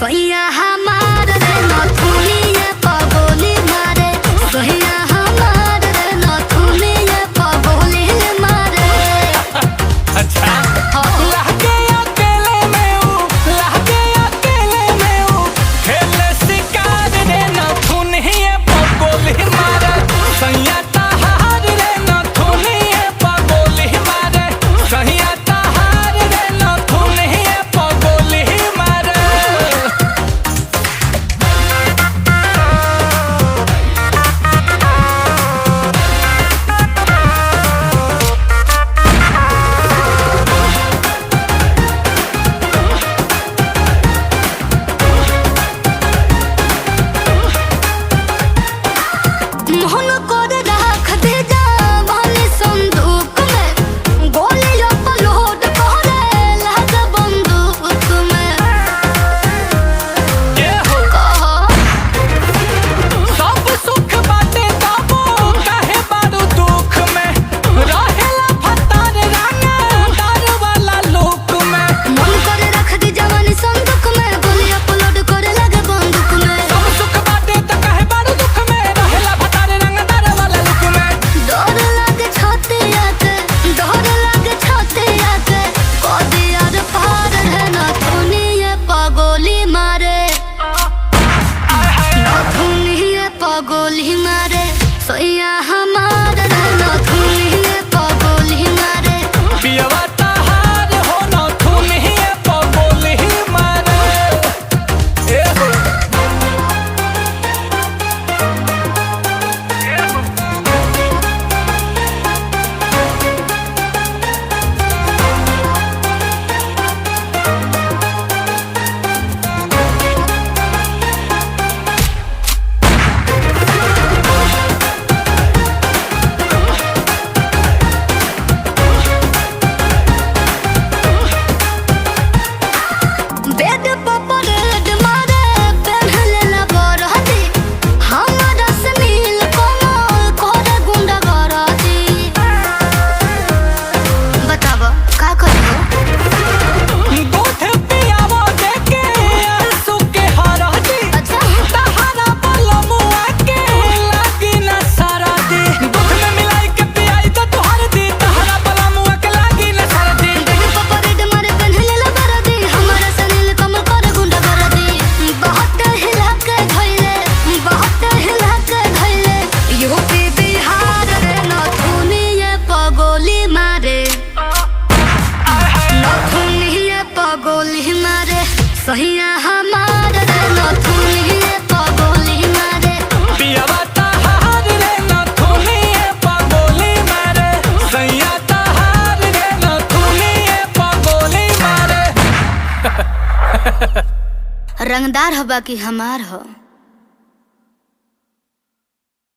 सैया हमार रे नथुनिया पगोली मारे, सैया हमार रे नथुनिया पगोली मारे। अच्छा पगोली मारे, सैया हमार रे नथुनिया पगोली मारे। पियवा तहार हो नथुनिया पगोली मारे। पगोली मारे, सैया हमार रे नथुनिया पगोली मारे। पियवा तहार रे नथुनिया पगोली मारे, सैया तहार रे नथुनिया पगोली मारे। रंगदार हबा कि हमार हो।